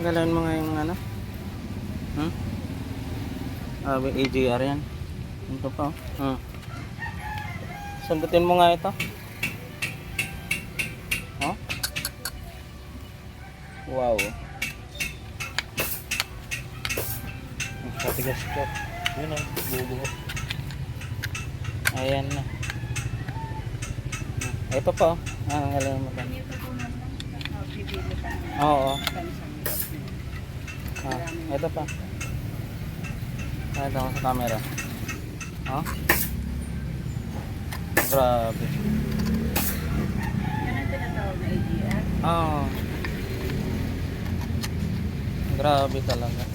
Galawin mo nga yung ano. Hmm? AGR yan. Ito pa. Sundutin mo nga ito. Oh? Wow. Patigas ka. Yun ang bubuo. Ayan na. Ito pa. Ang galawin mo pa. Oo. Ito pa. Ito ko sa camera. Oh? Grabe. Yan ang tinatawag na AGR. Oo. Grabe talaga.